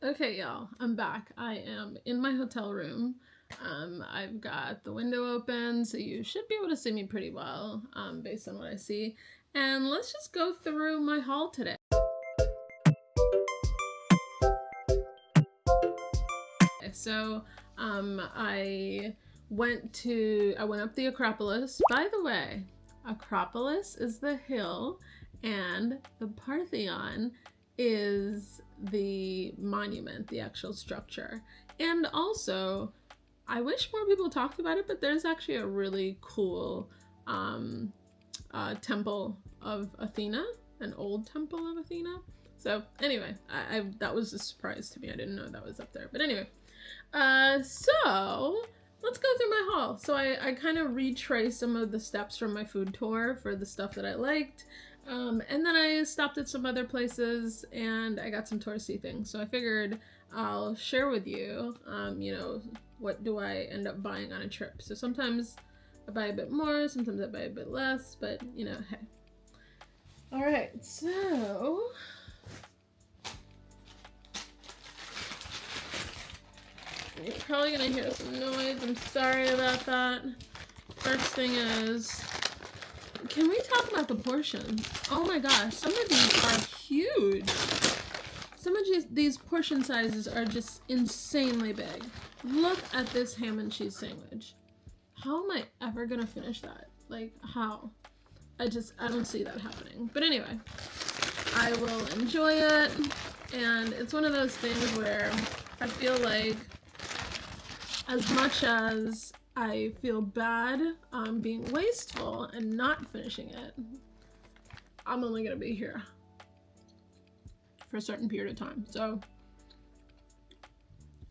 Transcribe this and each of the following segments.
Okay, y'all, I'm back. I am in my hotel room. I've got the window open, so you should be able to see me pretty well, based on what I see. And let's just go through my haul today. So, I went up the Acropolis. By the way, Acropolis is the hill, and the Parthenon is the monument, the actual structure. And also, I wish more people talked about it, but there's actually a really cool temple of Athena, an old temple of Athena. So anyway, I that was a surprise to me. I didn't know that was up there. But anyway, so let's go through my haul. So I kind of retraced some of the steps from my food tour for the stuff that I liked. And then I stopped at some other places and I got some touristy things. So I figured I'll share with you, what do I end up buying on a trip. So sometimes I buy a bit more, sometimes I buy a bit less, but hey. All right, so you're probably gonna hear some noise. I'm sorry about that. First thing is, can we talk about the portions? Oh my gosh, some of these are huge. Some of these portion sizes are just insanely big. Look at this ham and cheese sandwich. How am I ever gonna finish that? Like, how? I don't see that happening. But anyway, I will enjoy it. And it's one of those things where I feel like, as much as I feel bad being wasteful and not finishing it, I'm only gonna be here for a certain period of time. So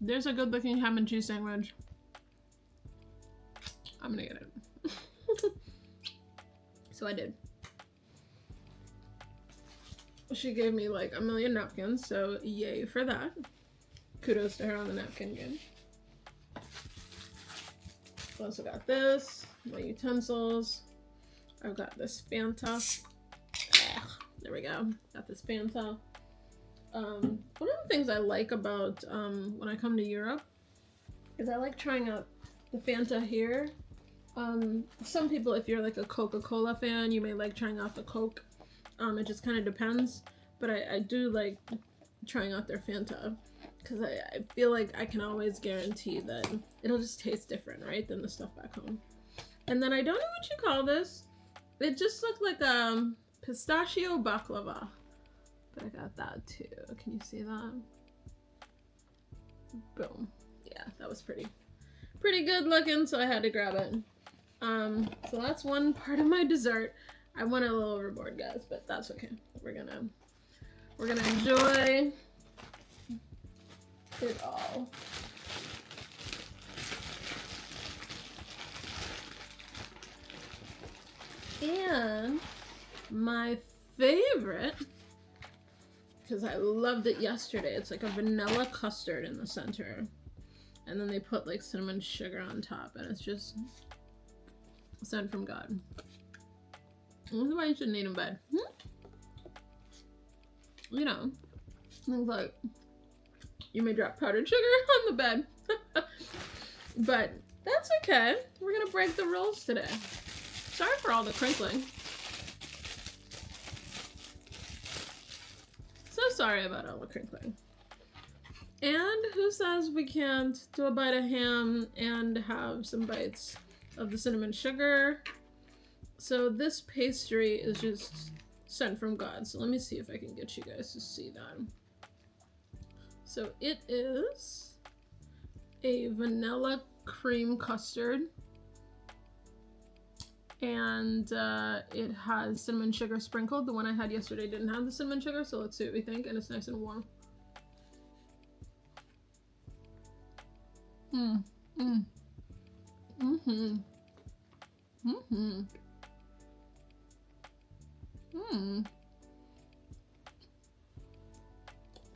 there's a good looking ham and cheese sandwich. I'm gonna get it. So I did. She gave me like a million napkins, so yay for that. Kudos to her on the napkin game. Also got this, my utensils. I've got this Fanta. There we go. Got this Fanta. One of the things I like about when I come to Europe is I like trying out the Fanta here. Some people, if you're like a Coca-Cola fan, you may like trying out the Coke. It just kind of depends. But I do like trying out their Fanta, because I feel like I can always guarantee that it'll just taste different, right, than the stuff back home. And then I don't know what you call this. It just looked like a pistachio baklava. But I got that too. Can you see that? Boom. Yeah, that was pretty good looking, so I had to grab it. So that's one part of my dessert. I went a little overboard, guys, but that's okay. We're gonna enjoy it all. And my favorite, because I loved it yesterday, it's like a vanilla custard in the center, and then they put like cinnamon sugar on top, and it's just sent from God. This is why you shouldn't eat in bed. Things like you may drop powdered sugar on the bed. But that's okay. We're gonna break the rules today. Sorry for all the crinkling. So sorry about all the crinkling. And who says we can't do a bite of ham and have some bites of the cinnamon sugar? So this pastry is just sent from God. So let me see if I can get you guys to see that. So it is a vanilla cream custard. And it has cinnamon sugar sprinkled. The one I had yesterday didn't have the cinnamon sugar, so let's see what we think. And it's nice and warm.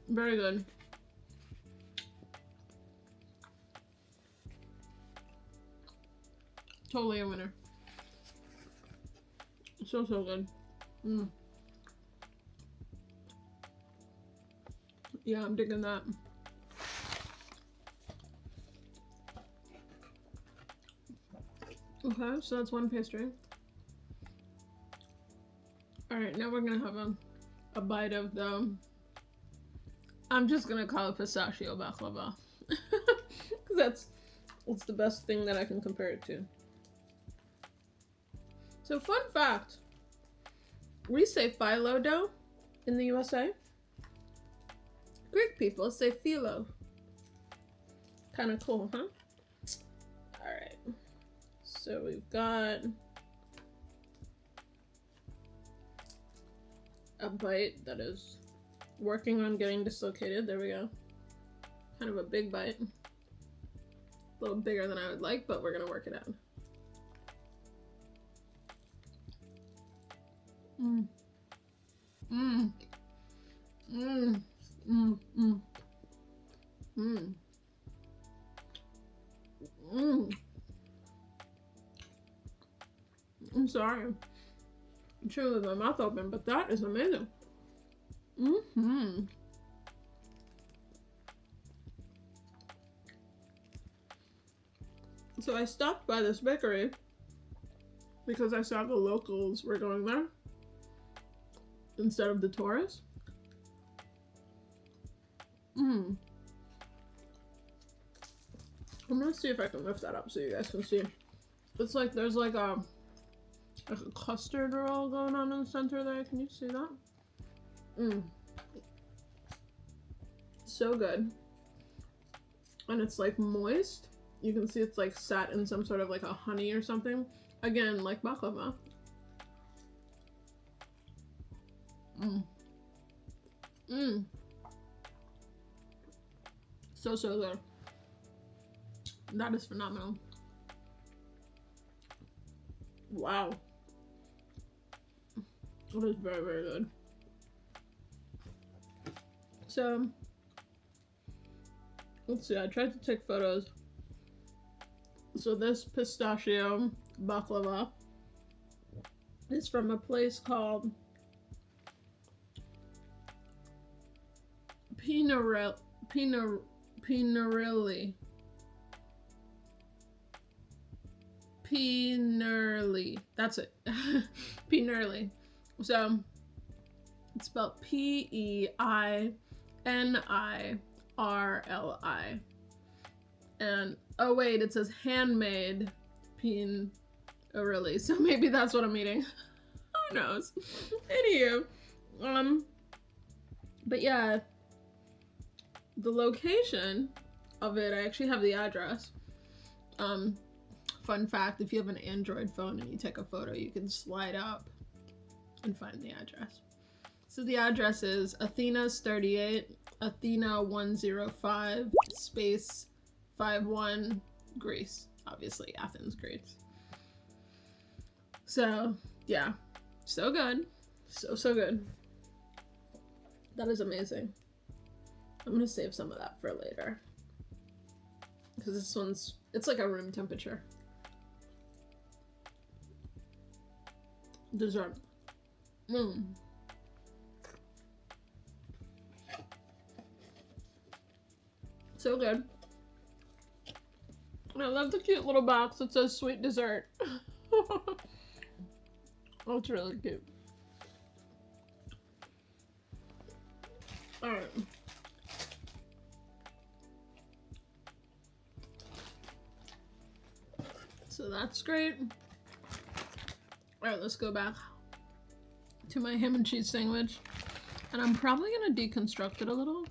Very good. Totally a winner. So good. Yeah, I'm digging that. Okay, so that's one pastry. Alright, now we're gonna have a bite of the... I'm just gonna call it pistachio baklava. Because it's the best thing that I can compare it to. So fun fact, we say phyllo dough in the USA. Greek people say phyllo. Kind of cool, huh? Alright, so we've got a bite that is working on getting dislocated. There we go. Kind of a big bite. A little bigger than I would like, but we're gonna work it out. Mmm. Mmm. Mmm. Mmm. Mmm. Mmm. Mmm. I'm sorry. I'm chewing with my mouth open, but that is amazing. Mm-hmm. So I stopped by this bakery because I saw the locals were going there instead of the tourists. I'm gonna see if I can lift that up so you guys can see. It's like there's like a custard roll going on in the center there. Can you see that? So good. And it's like moist. You can see it's like sat in some sort of like a honey or something. Again, like baklava. So good. That is phenomenal. Wow. It is very, very good. So, let's see, I tried to take photos. So this pistachio baklava is from a place called Pinerli. That's it. Pinerli. So it's spelled Peinirli. And oh wait, it says handmade Pinerli. So maybe that's what I'm eating. Who knows? Anywho, but yeah, the location of it, I actually have the address. Fun fact, if you have an Android phone and you take a photo, you can slide up and find the address. So the address is Athena's 38, Athena 105, space 51, Greece. Obviously, Athens, Greece. So, yeah. So good. So good. That is amazing. I'm gonna save some of that for later. Because this one's, it's like a room temperature. Dessert. So good. And I love the cute little box that says sweet dessert. Oh, it's really cute. Alright. So that's great. Alright, let's go back to my ham and cheese sandwich. And I'm probably gonna deconstruct it a little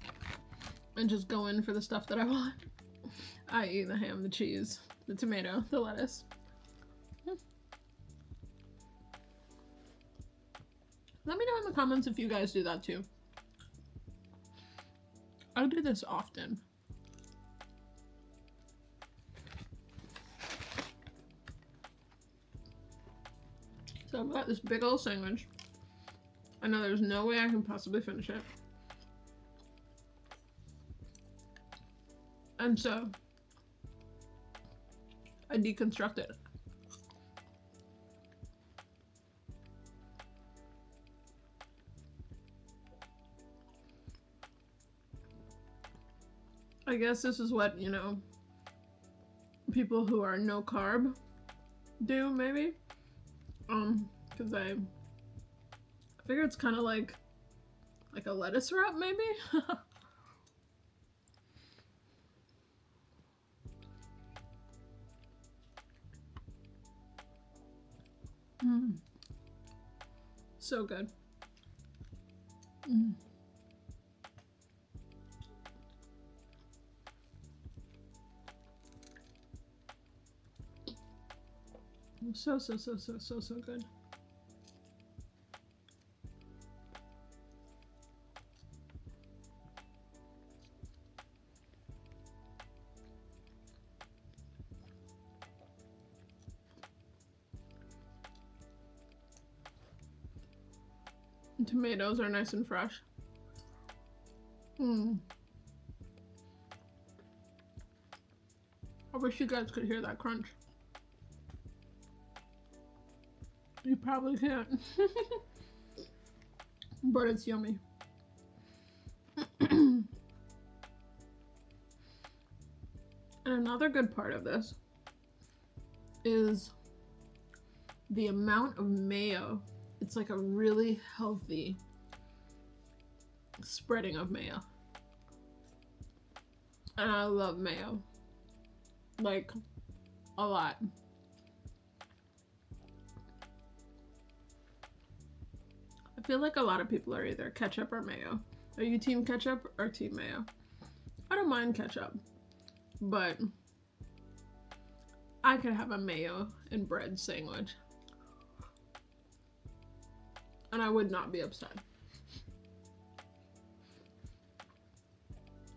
and just go in for the stuff that I want. I.e. the ham, the cheese, the tomato, the lettuce. Let me know in the comments if you guys do that too. I do this often. So I've got this big old sandwich. I know there's no way I can possibly finish it. And so I deconstruct it. I guess this is what, you know, people who are no carb do, maybe. Because I figure it's kind of like a lettuce wrap, maybe. So good. So good. The tomatoes are nice and fresh. I wish you guys could hear that crunch. You probably can't. But it's yummy. And another good part of this is the amount of mayo. It's like a really healthy spreading of mayo. And I love mayo. Like, a lot. I feel like a lot of people are either ketchup or mayo. Are you team ketchup or team mayo? I don't mind ketchup, but I could have a mayo and bread sandwich. And I would not be upset.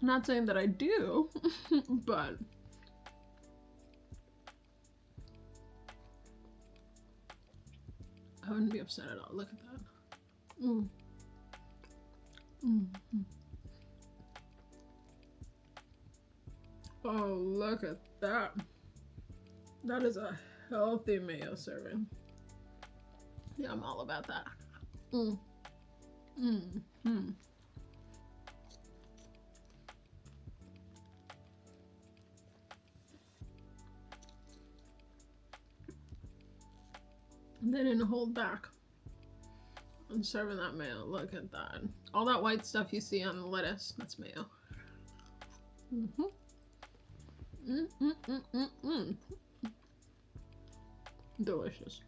I'm not saying that I do, but I wouldn't be upset at all. Look at that. Oh, look at that. That is a healthy mayo serving. Yeah, I'm all about that. They didn't hold back on serving that mayo. Look at that. All that white stuff you see on the lettuce, that's mayo. Delicious.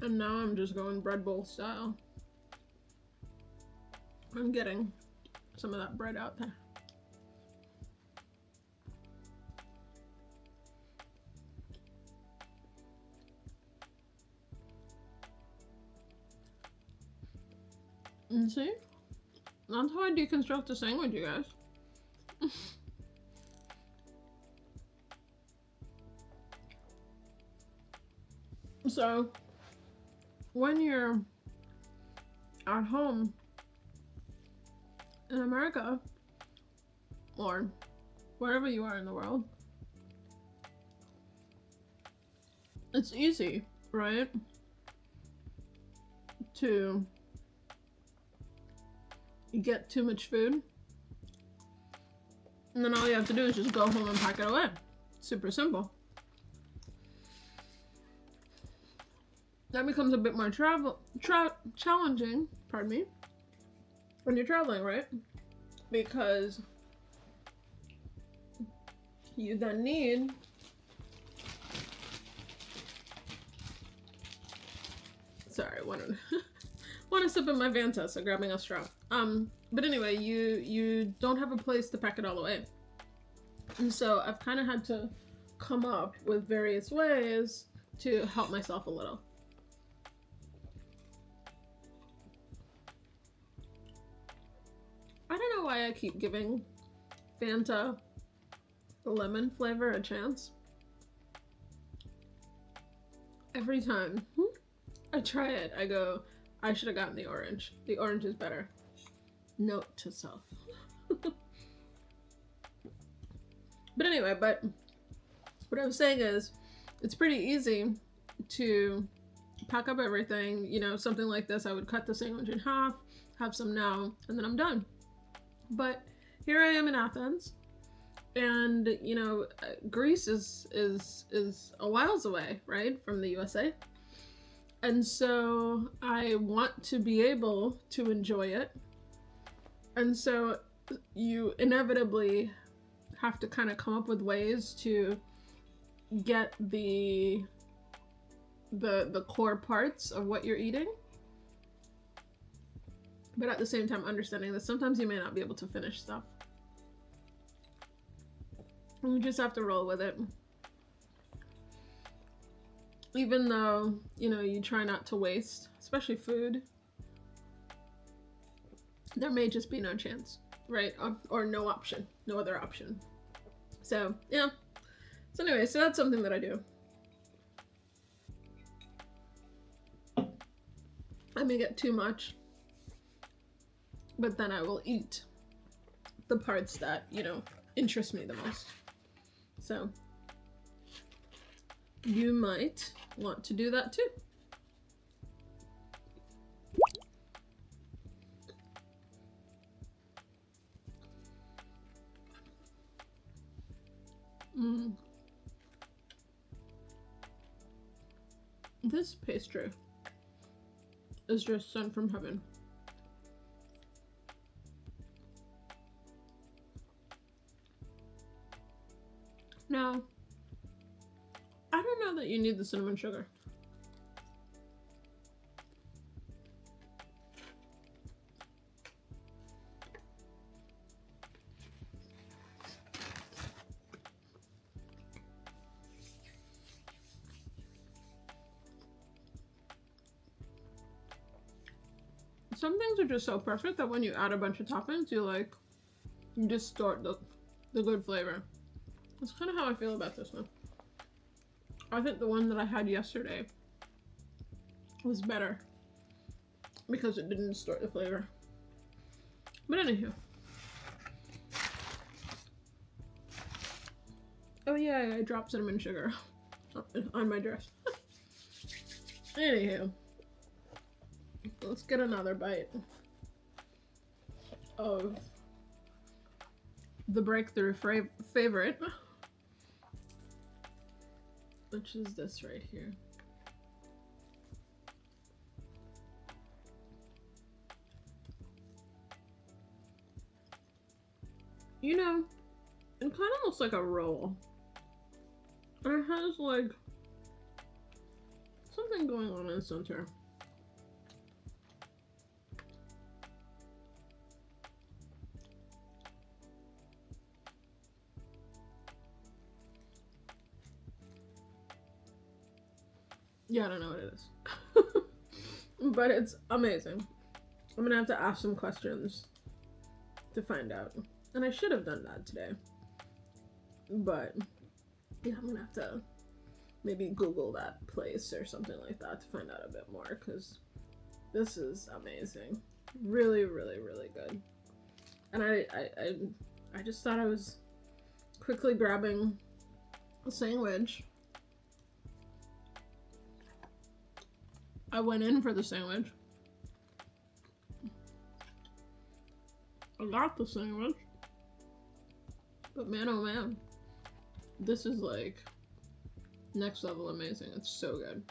And now I'm just going bread bowl style. I'm getting some of that bread out there. And see? That's how I deconstruct a sandwich, you guys. So, when you're at home in America, or wherever you are in the world, it's easy, right? To get too much food, and then all you have to do is just go home and pack it away. Super simple. That becomes a bit more challenging, pardon me, when you're traveling, right? Because you then need sorry, want to sip in my Vanta, so grabbing a straw. But anyway, you don't have a place to pack it all away. And so I've kind of had to come up with various ways to help myself a little. I don't know why I keep giving Fanta lemon flavor a chance. Every time I try it, I go, I should have gotten the orange. The orange is better. Note to self. But anyway, but what I was saying is, it's pretty easy to pack up everything. You know, something like this, I would cut the sandwich in half, have some now, and then I'm done. But here I am in Athens, And Greece is a whiles away, right, from the USA. And so I want to be able to enjoy it. And so you inevitably have to kind of come up with ways to get the core parts of what you're eating, but at the same time understanding that sometimes you may not be able to finish stuff. And you just have to roll with it. Even though, you try not to waste, especially food, there may just be no chance, right? Or no option, no other option. So, yeah. So anyway, so that's something that I do. I may get too much, but then I will eat the parts that, interest me the most. So, you might want to do that too. This pastry is just sent from heaven. Now, I don't know that you need the cinnamon sugar. Some things are just so perfect that when you add a bunch of toppings, you distort the good flavor. That's kind of how I feel about this one. I think the one that I had yesterday was better because it didn't distort the flavor. But anywho. Oh yeah, I dropped cinnamon sugar on my dress. Anywho. Let's get another bite of the breakthrough favorite, which is this right here. It kind of looks like a roll. And it has something going on in the center. Yeah, I don't know what it is. But it's amazing. I'm gonna have to ask some questions to find out. And I should have done that today. But yeah, I'm gonna have to maybe Google that place or something like that to find out a bit more, because this is amazing. Really, really, really good. And I just thought I was quickly grabbing a sandwich. I went in for the sandwich. I got the sandwich. But man, oh man. This is next level amazing. It's so good.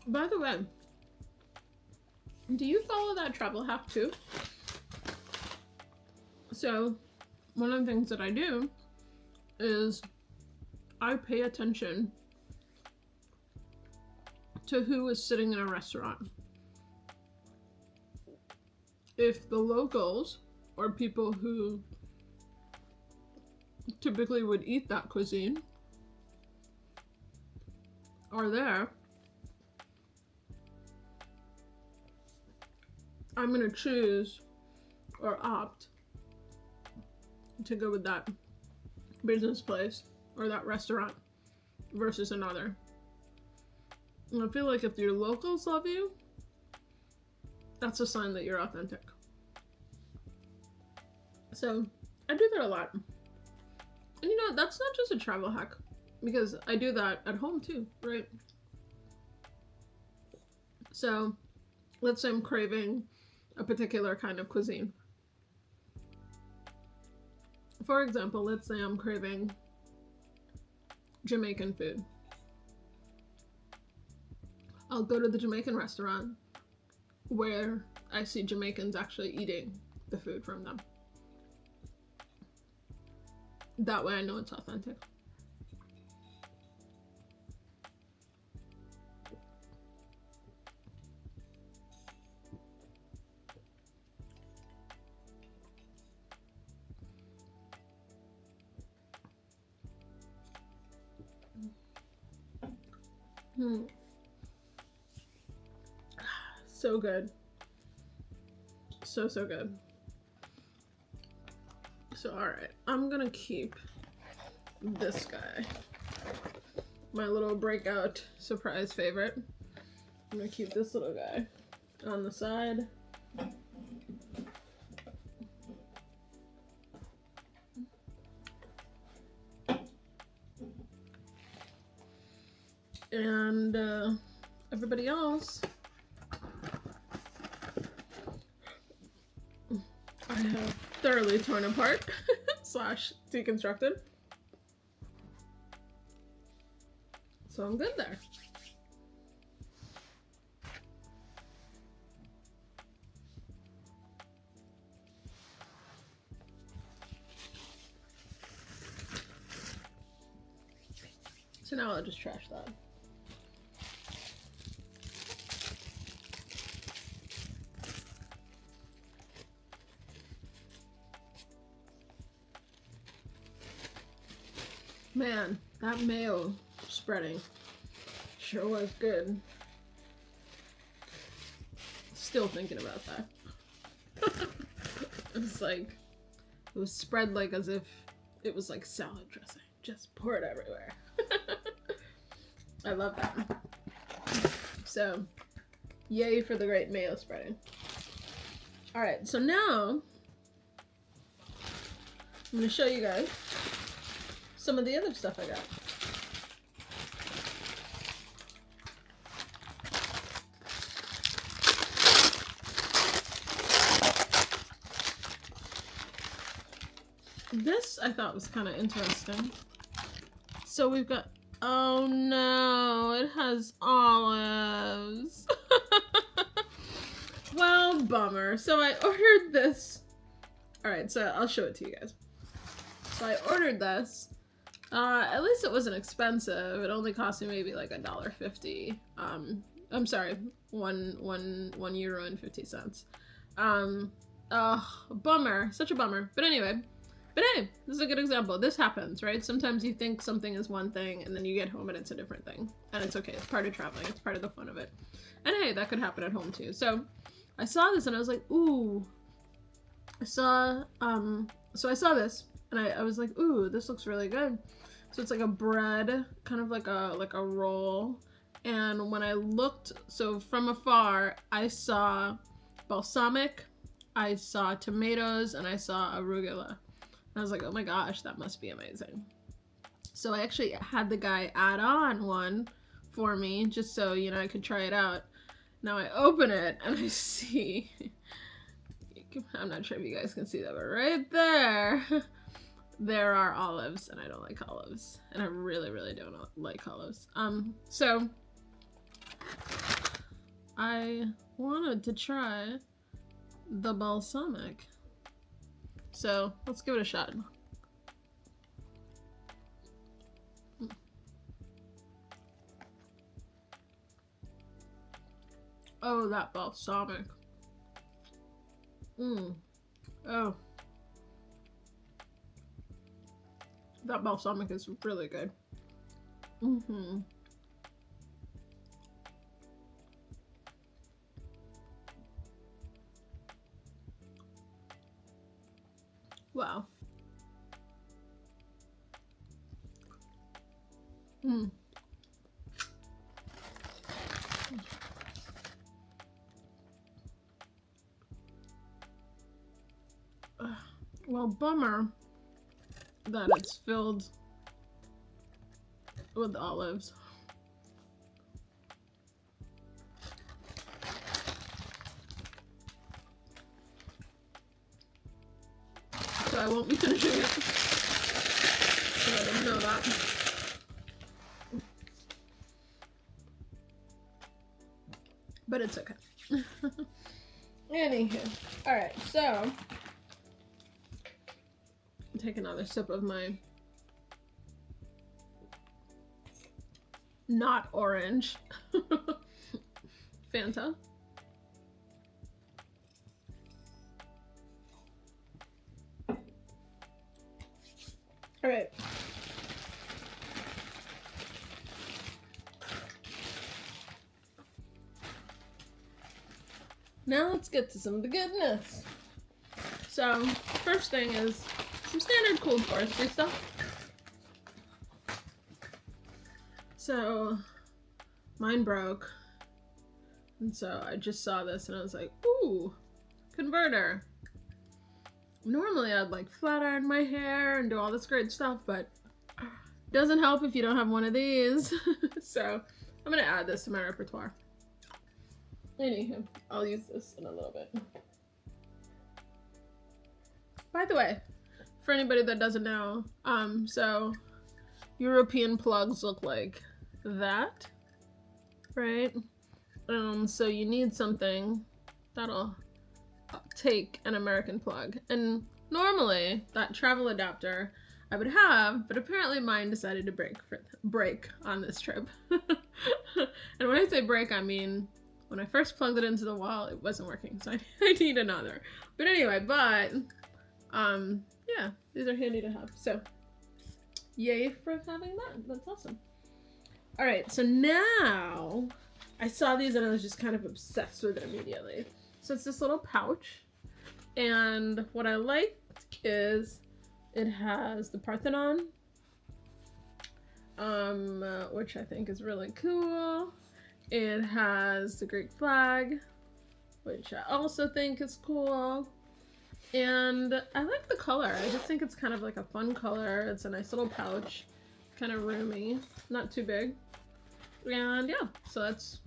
By the way, do you follow that travel hack too? So, one of the things that I do is I pay attention to who is sitting in a restaurant. If the locals, or people who typically would eat that cuisine, are there, I'm gonna choose or opt to go with that business place or that restaurant versus another. And I feel like if your locals love you, that's a sign that you're authentic. So I do that a lot. And you know, that's not just a travel hack, because I do that at home too, right? So let's say I'm craving a particular kind of cuisine. For example, let's say I'm craving Jamaican food. I'll go to the Jamaican restaurant where I see Jamaicans actually eating the food from them. That way I know it's authentic. So good. So good. So alright, I'm gonna keep this guy. My little breakout surprise favorite. I'm gonna keep this little guy on the side. And everybody else, I have thoroughly torn apart slash deconstructed. So I'm good there. So now I'll just trash that. Man, that mayo spreading sure was good. Still thinking about that. It's like, it was spread like as if it was like salad dressing. Just pour it everywhere. I love that. So, yay for the great mayo spreading. Alright, so now I'm going to show you guys some of the other stuff I got. This I thought was kind of interesting. So we've got, oh no, it has olives. Well, bummer. So I ordered this. Alright, so I'll show it to you guys. So I ordered this. At least it wasn't expensive. It only cost me maybe like $1.50. I'm sorry, €1.50. Bummer. Such a bummer. But anyway, this is a good example. This happens, right? Sometimes you think something is one thing and then you get home and it's a different thing. And it's okay. It's part of traveling. It's part of the fun of it. And hey, that could happen at home too. So I saw this and I was like, ooh. So I saw this and I was like, ooh, this looks really good. So it's like a bread, kind of like a roll. And when I looked, so from afar, I saw balsamic, I saw tomatoes, and I saw arugula. And I was like, oh my gosh, that must be amazing. So I actually had the guy add on one for me, just so, you know, I could try it out. Now I open it, and I see, I'm not sure if you guys can see that, but right there, there are olives, and I don't like olives. And I really, really don't like olives. So I wanted to try the balsamic. So let's give it a shot. Oh, that balsamic. Oh. That balsamic is really good. Wow. Well, bummer. that it's filled with olives. So I won't be finishing it. Let them know that. But it's okay. Anywho. Alright, so take another sip of my not orange Fanta. All right. Now let's get to some of the goodness. So, first thing is some standard cold forestry stuff. So, mine broke. And so I just saw this and I was like, ooh, converter. Normally I'd like flat iron my hair and do all this great stuff, but it doesn't help if you don't have one of these. So I'm gonna add this to my repertoire. Anywho, I'll use this in a little bit. By the way, for anybody that doesn't know, so European plugs look like that, right? So you need something that'll take an American plug. And normally that travel adapter I would have, but apparently mine decided to break on this trip. And when I say break, I mean when I first plugged it into the wall, it wasn't working, so I need another. But anyway, yeah, these are handy to have. So yay for having that. That's awesome. All right, so now I saw these and I was just kind of obsessed with it immediately. So it's this little pouch, and what I liked is it has the Parthenon, which I think is really cool. It has the Greek flag, which I also think is cool. And I like the color. I just think it's kind of like a fun color. It's a nice little pouch, kind of roomy, not too big. And yeah, so that's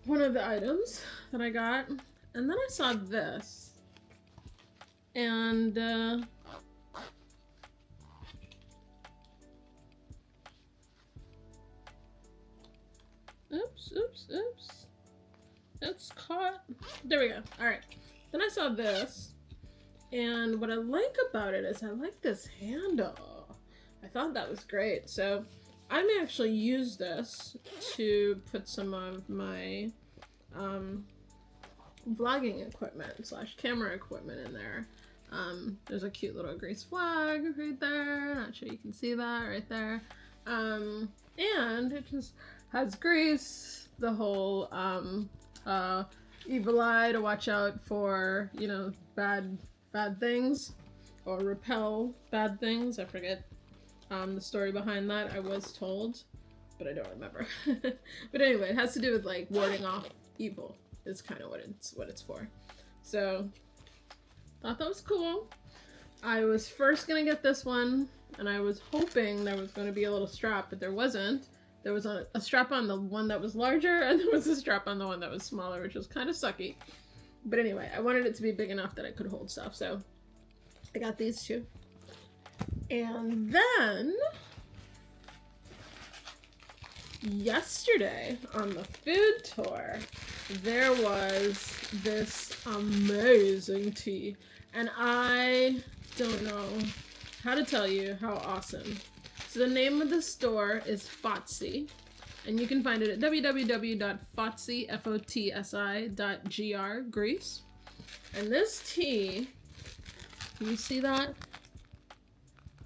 one of the items that I got. And then I saw this, and oops, it's caught. There we go. All right, then I saw this, and what I like about it is I like this handle. I thought that was great. So I may actually use this to put some of my vlogging equipment / camera equipment in there. There's a cute little Greece flag right there. Not sure you can see that right there. And it just has Greece, the whole evil eye to watch out for, you know, bad things, or repel bad things. I forget the story behind that, I was told, but I don't remember. But anyway, it has to do with like warding off evil is kind of what it's for. So thought that was cool. I was first gonna get this one, and I was hoping there was gonna be a little strap, but there wasn't. There was a strap on the one that was larger, and there was a strap on the one that was smaller, which was kind of sucky. But anyway, I wanted it to be big enough that I could hold stuff, so I got these two. And then yesterday on the food tour, there was this amazing tea, and I don't know how to tell you how awesome. So the name of the store is Fotsi, and you can find it at www.fotsi.gr, Greece. And this tea, can you see that?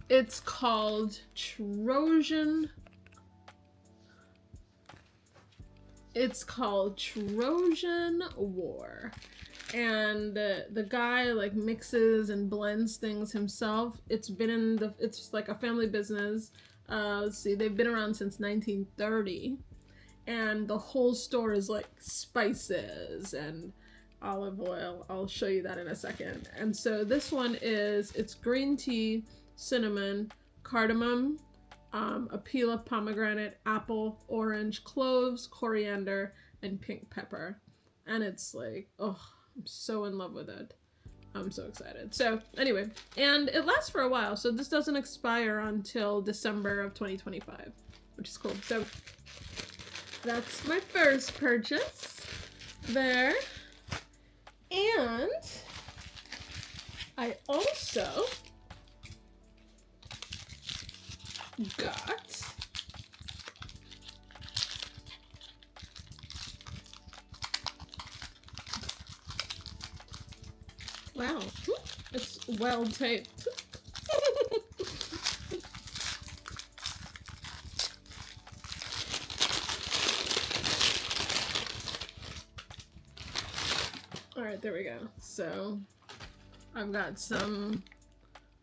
It's called Trojan. It's called Trojan War. And the guy like mixes and blends things himself. It's like a family business. Let's see, they've been around since 1930. And the whole store is like spices and olive oil. I'll show you that in a second. And so this one it's green tea, cinnamon, cardamom, a peel of pomegranate, apple, orange, cloves, coriander, and pink pepper. And it's like, oh, I'm so in love with it. I'm so excited. So anyway, and it lasts for a while. So this doesn't expire until December of 2025, which is cool. So that's my first purchase there. And I also got wow, it's well taped. All right, there we go. So I've got some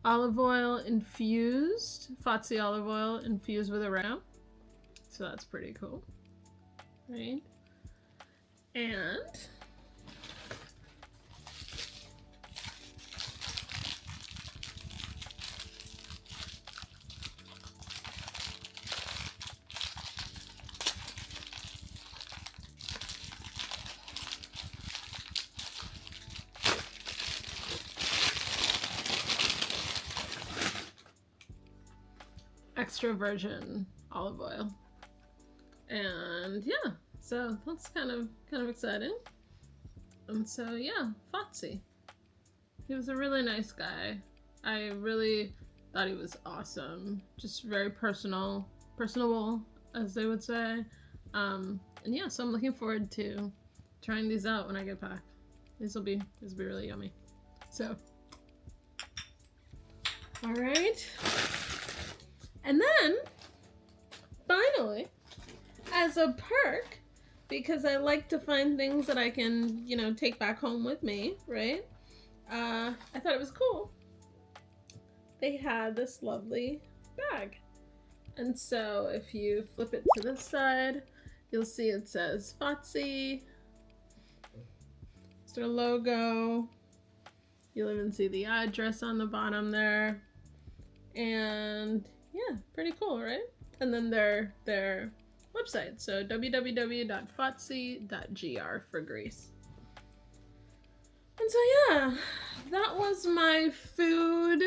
olive oil infused, Fozzie olive oil infused with oregano. So that's pretty cool, right? And extra virgin olive oil. And yeah, so that's kind of exciting. And so yeah, Fozzie. He was a really nice guy. I really thought he was awesome. Just very personable, as they would say. And yeah, so I'm looking forward to trying these out when I get back. This will be really yummy. So, all right. And then, finally, as a perk, because I like to find things that I can, you know, take back home with me, right? I thought it was cool. They had this lovely bag. And so if you flip it to this side, you'll see it says Fozzie. It's their logo. You'll even see the address on the bottom there. And yeah, pretty cool, right? And then their website. So www.fozzie.gr for Greece. And so yeah, that was my food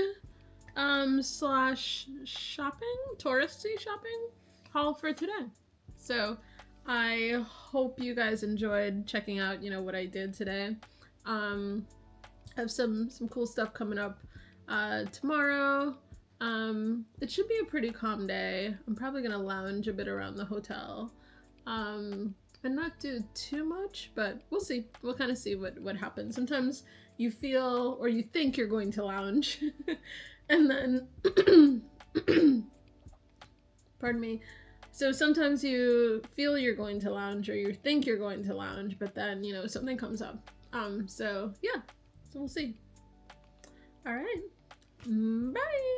slash shopping, touristy shopping haul for today. So I hope you guys enjoyed checking out, you know, what I did today. I have some cool stuff coming up tomorrow. It should be a pretty calm day. I'm probably gonna lounge a bit around the hotel. And not do too much, but we'll see. We'll kind of see what happens. Sometimes you feel or you think you're going to lounge and then pardon me. So sometimes you feel you're going to lounge or you think you're going to lounge, but then, you know, something comes up. So yeah, so we'll see. All right. Bye.